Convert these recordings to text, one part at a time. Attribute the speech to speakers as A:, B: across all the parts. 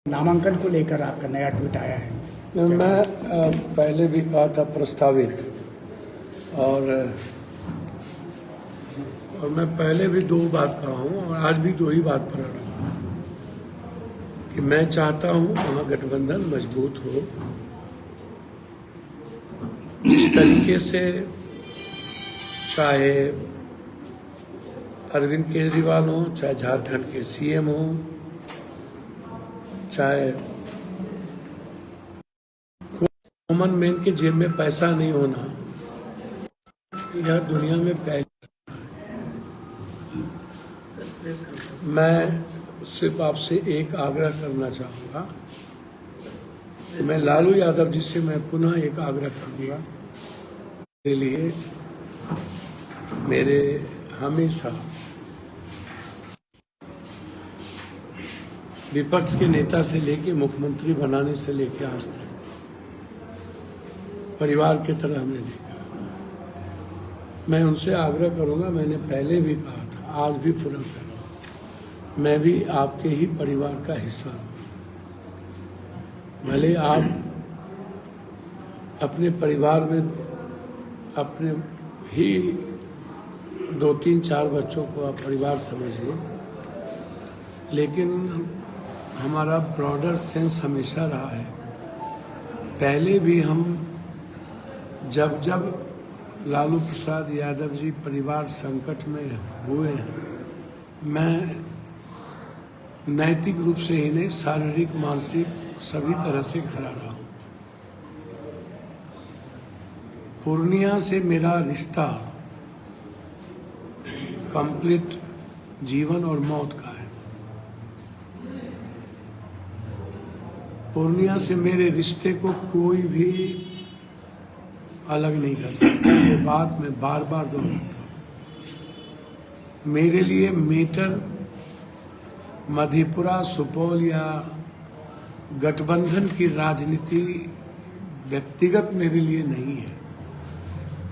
A: नामांकन को लेकर आपका नया ट्वीट आया है।
B: मैं पहले भी कहा था प्रस्तावित, और मैं पहले भी दो बात कहा हूँ और आज भी दो ही बात पर रहा हूँ कि मैं चाहता हूँ वहाँ गठबंधन मजबूत हो। जिस तरीके से चाहे अरविंद केजरीवाल हो, चाहे झारखंड के सीएम हो, चाहे कॉमन मैन के जेब में पैसा नहीं होना, यह दुनिया में पहले। मैं सिर्फ आपसे एक आग्रह करना चाहूँगा। मैं लालू यादव जी से मैं पुनः एक आग्रह करूँगा, मेरे लिए मेरे हमेशा विपक्ष के नेता से लेके मुख्यमंत्री बनाने से लेके आज तक परिवार की तरह हमने देखा। मैं उनसे आग्रह करूंगा, मैंने पहले भी कहा था, आज भी पूरा कर रहा हूं, मैं भी आपके ही परिवार का हिस्सा हूं। भले आप अपने परिवार में अपने ही 2-3-4 बच्चों को आप परिवार समझिए, लेकिन हमारा ब्रॉडर सेंस हमेशा रहा है। पहले भी हम जब लालू प्रसाद यादव जी परिवार संकट में हुए हैं, मैं नैतिक रूप से ही नहीं, शारीरिक मानसिक सभी तरह से खड़ा रहा हूं। पूर्णिया से मेरा रिश्ता कंप्लीट जीवन और मौत का है। पूर्णिया से मेरे रिश्ते को कोई भी अलग नहीं कर सकता। ये बात मैं बार बार दोहराता हूँ। मेरे लिए मेटर मधेपुरा, सुपौल या गठबंधन की राजनीति व्यक्तिगत मेरे लिए नहीं है।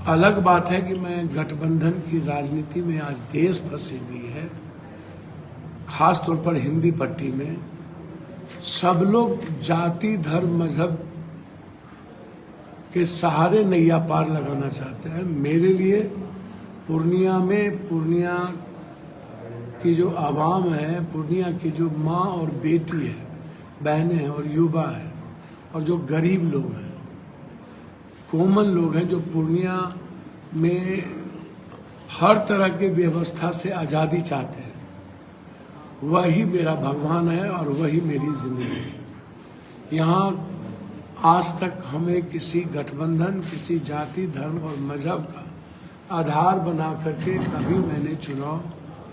B: अलग बात है कि मैं गठबंधन की राजनीति में आज देश फंसी हुई है, खास तौर पर हिंदी पट्टी में। सब लोग जाति, धर्म, मजहब के सहारे नैया पार लगाना चाहते हैं। मेरे लिए पूर्णिया में, पूर्णिया की जो आवाम है, पूर्णिया की जो माँ और बेटी है, बहनें हैं और युवा है, और जो गरीब लोग हैं, कॉमन लोग हैं, जो पूर्णिया में हर तरह की व्यवस्था से आज़ादी चाहते हैं, वही मेरा भगवान है और वही मेरी जिंदगी है। यहाँ आज तक हमें किसी गठबंधन, किसी जाति, धर्म और मजहब का आधार बना करके कभी मैंने चुनाव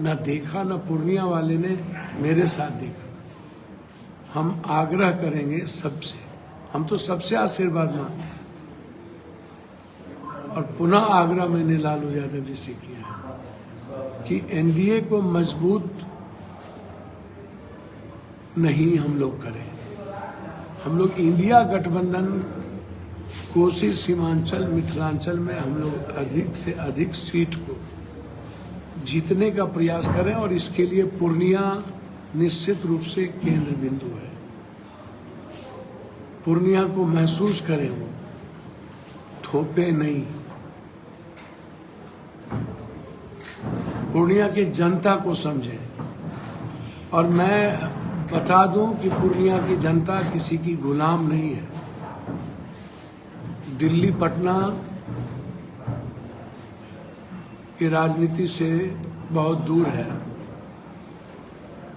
B: न देखा, न पूर्णिया वाले ने मेरे साथ देखा। हम आग्रह करेंगे सबसे, हम तो सबसे आशीर्वाद मांगे, और पुनः आग्रह मैंने लालू यादव जी से किया है कि एनडीए को मजबूत नहीं हम लोग करें। हम लोग इंडिया गठबंधन, कोसी, सीमांचल, मिथिलांचल में हम लोग अधिक से अधिक सीट को जीतने का प्रयास करें, और इसके लिए पूर्णिया निश्चित रूप से केंद्र बिंदु है। पूर्णिया को महसूस करें, वो थोपे नहीं। पूर्णिया की जनता को समझें। और मैं बता दूं कि पूर्णिया की जनता किसी की गुलाम नहीं है। दिल्ली, पटना की राजनीति से बहुत दूर है,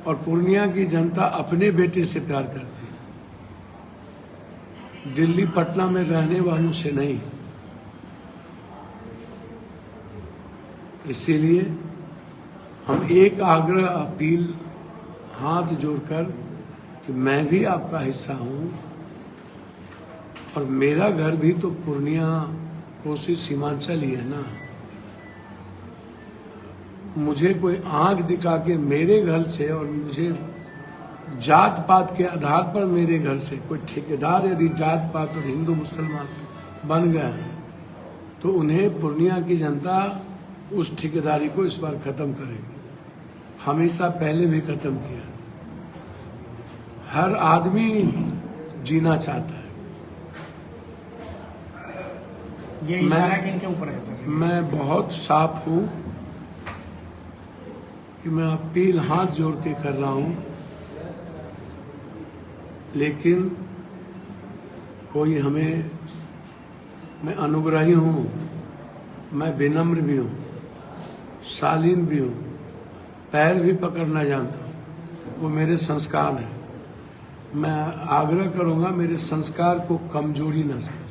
B: और पूर्णिया की जनता अपने बेटे से प्यार करती है, दिल्ली, पटना में रहने वालों से नहीं। इसीलिए हम एक आग्रह, अपील हाथ जोड़कर कि मैं भी आपका हिस्सा हूं, और मेरा घर भी तो पूर्णिया, कोसी, सीमांचल ही है ना। मुझे कोई आंख दिखा के मेरे घर से, और मुझे जात पात के आधार पर मेरे घर से कोई ठेकेदार यदि जात पात और हिंदू मुसलमान बन गए तो उन्हें पूर्णिया की जनता उस ठेकेदारी को इस बार खत्म करेगी। हमेशा पहले भी खत्म किया हर आदमी जीना चाहता है।
A: ये इशारा किनके ऊपर है सर?
B: मैं बहुत साफ हूं कि मैं अपील हाथ जोड़ के कर रहा हूं, लेकिन कोई हमें, मैं अनुग्रही हूं, मैं विनम्र भी हूं, शालीन भी हूं, पैर भी पकड़ना जानता हूं, वो मेरे संस्कार हैं। मैं आग्रह करूंगा मेरे संस्कार को कमजोरी न समझें।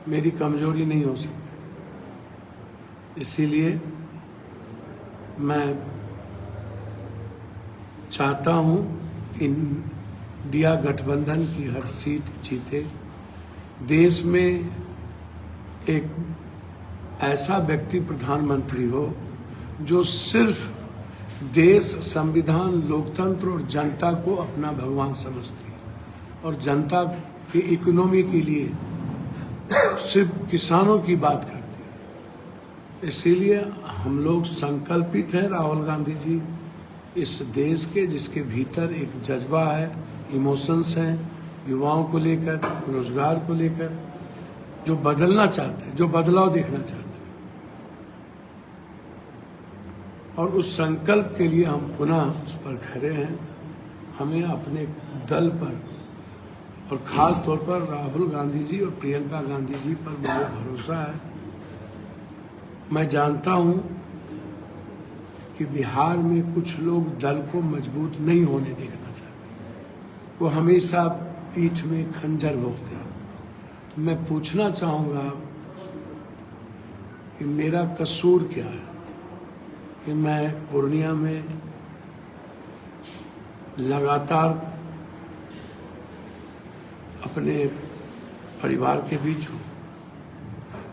B: मेरी कमजोरी नहीं हो सकती, इसीलिए मैं चाहता हूं इंडिया गठबंधन की हर सीट जीते। देश में एक ऐसा व्यक्ति प्रधानमंत्री हो जो सिर्फ देश, संविधान, लोकतंत्र और जनता को अपना भगवान समझती है और जनता की इकोनॉमी के लिए सिर्फ किसानों की बात करती है। इसीलिए हम लोग संकल्पित हैं, राहुल गांधी जी, इस देश के जिसके भीतर एक जज्बा है, इमोशंस हैं, युवाओं को लेकर, रोजगार को लेकर, जो बदलना चाहते हैं, जो बदलाव देखना चाहते हैं। और उस संकल्प के लिए हम पुनः उस पर खड़े हैं। हमें अपने दल पर और खास तौर पर राहुल गांधी जी और प्रियंका गांधी जी पर मुझे भरोसा है। मैं जानता हूं कि बिहार में कुछ लोग दल को मजबूत नहीं होने देखना चाहते, वो हमेशा पीठ में खंजर भोंकते हैं। तो मैं पूछना चाहूँगा कि मेरा कसूर क्या है कि मैं पूर्णिया में लगातार अपने परिवार के बीच हूँ,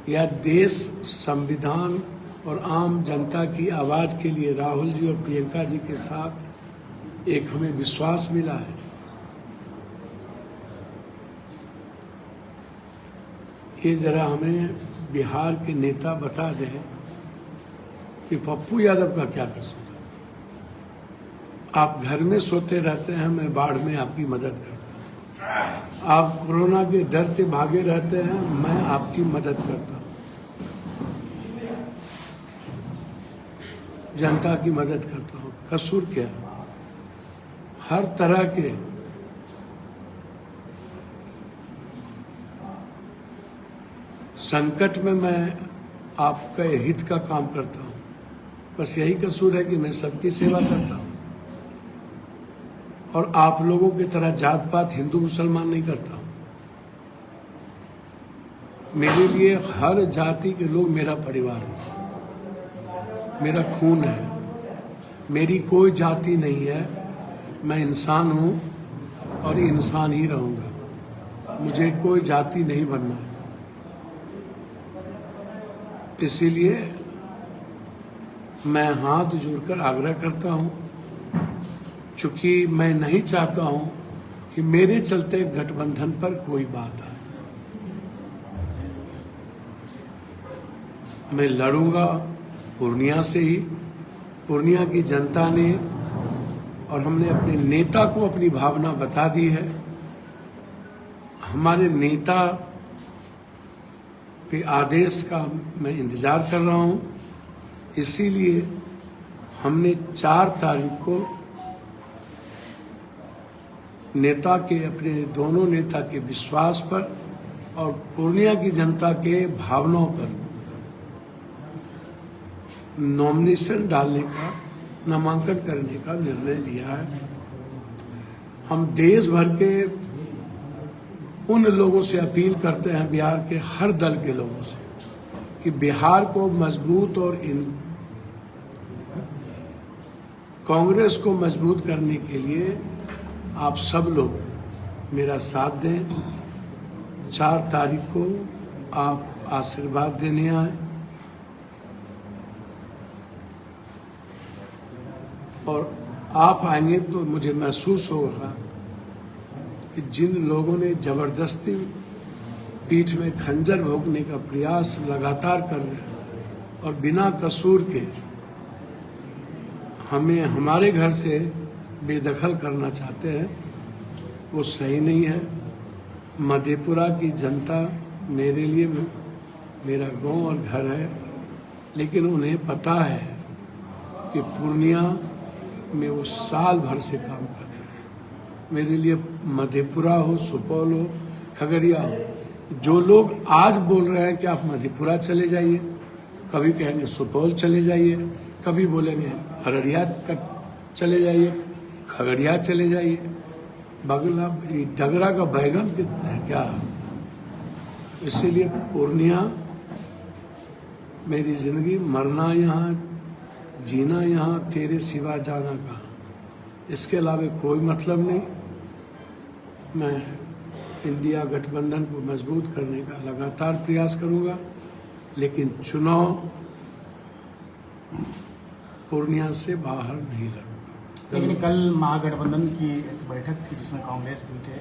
B: या देश, संविधान और आम जनता की आवाज़ के लिए राहुल जी और प्रियंका जी के साथ एक हमें विश्वास मिला है। ये जरा हमें बिहार के नेता बता दें कि पप्पू यादव का क्या कसूर है। आप घर में सोते रहते हैं, मैं बाढ़ में आपकी मदद करता हूँ। आप कोरोना के डर से भागे रहते हैं, मैं आपकी मदद करता हूँ। जनता की मदद करता हूँ। कसूर क्या? हर तरह के संकट में मैं आपके हित का काम करता हूँ। बस यही कसूर है कि मैं सबकी सेवा करता हूँ और आप लोगों की तरह जात पात, हिंदू मुसलमान नहीं करता हूँ। मेरे लिए हर जाति के लोग मेरा परिवार है, मेरा खून है। मेरी कोई जाति नहीं है, मैं इंसान हूँ और इंसान ही रहूँगा। मुझे कोई जाति नहीं बनना है। इसीलिए मैं हाथ जोड़कर आग्रह करता हूँ, चूंकि मैं नहीं चाहता हूँ कि मेरे चलते गठबंधन पर कोई बात आए। मैं लड़ूंगा पूर्णिया से ही। पूर्णिया की जनता ने और हमने अपने नेता को अपनी भावना बता दी है। हमारे नेता के आदेश का मैं इंतजार कर रहा हूं। इसीलिए हमने 4 तारीख को नेता के, अपने दोनों नेता के विश्वास पर और पूर्णिया की जनता के भावनाओं पर नॉमिनेशन डालने का, नामांकन करने का निर्णय लिया है। हम देश भर के उन लोगों से अपील करते हैं, बिहार के हर दल के लोगों से, कि बिहार को मजबूत और कांग्रेस को मजबूत करने के लिए आप सब लोग मेरा साथ दें। 4 तारीख को आप आशीर्वाद देने आए और आप आएंगे तो मुझे महसूस होगा कि जिन लोगों ने जबरदस्ती पीठ में खंजर भोंकने का प्रयास लगातार कर रहे हैं और बिना कसूर के हमें हमारे घर से बेदखल करना चाहते हैं, वो सही नहीं है। मधेपुरा की जनता मेरे लिए मेरा गांव और घर है, लेकिन उन्हें पता है कि पूर्णिया में वो साल भर से काम कर रहे हैं। मेरे लिए मधेपुरा हो, सुपौल हो, खगड़िया हो, जो लोग आज बोल रहे हैं कि आप मधेपुरा चले जाइए, कभी कहेंगे सुपौल चले जाइए, कभी बोलेंगे अररिया चले जाइए, खगड़िया चले जाइए, बगला ये डगरा का बैगन कितना है क्या। इसीलिए पूर्णिया मेरी जिंदगी, मरना यहाँ, जीना यहाँ, तेरे सिवा जाना कहाँ, इसके अलावा कोई मतलब नहीं। मैं इंडिया गठबंधन को मजबूत करने का लगातार प्रयास करूंगा, लेकिन चुनाव पूर्णिया से बाहर नहीं लड़ूंगा।
A: लेकिन कल महागठबंधन की एक बैठक थी जिसमें कांग्रेस भी थे,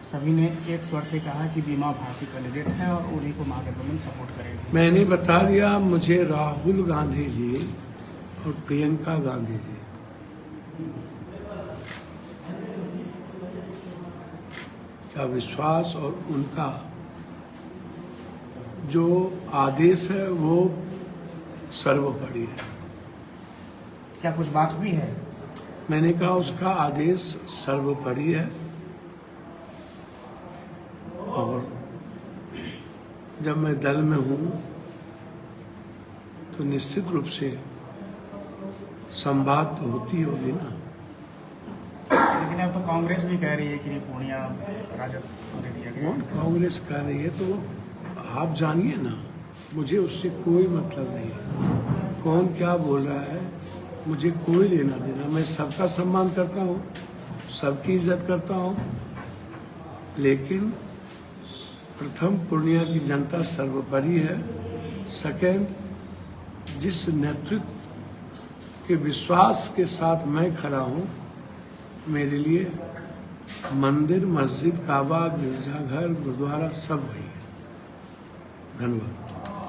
A: सभी ने एक स्वर से कहा कि बीमा भारती कैंडिडेट है और उन्हीं को महागठबंधन सपोर्ट करेगी।
B: मैंने बता दिया, मुझे राहुल गांधी जी और प्रियंका गांधी जी का विश्वास और उनका जो आदेश है वो सर्वोपरि है।
A: क्या कुछ बात हुई है?
B: मैंने कहा उसका आदेश सर्वोपरि है, और जब मैं दल में हूं तो निश्चित रूप से संवाद तो होती होगी ना।
A: लेकिन अब तो कांग्रेस भी कह रही है कि पूर्णिया राजद दे दिया गया।
B: कौन कांग्रेस कह रही है तो आप जानिए ना, मुझे उससे कोई मतलब नहीं है। कौन क्या बोल रहा है मुझे कोई लेना देना। मैं सबका सम्मान करता हूँ, सबकी इज्जत करता हूँ, लेकिन प्रथम पूर्णिया की जनता सर्वोपरि है। सेकेंड, जिस नेतृत्व के विश्वास के साथ मैं खड़ा हूँ, मेरे लिए मंदिर, मस्जिद, काबा, गिरजाघर, गुरुद्वारा सब वही है। धन्यवाद।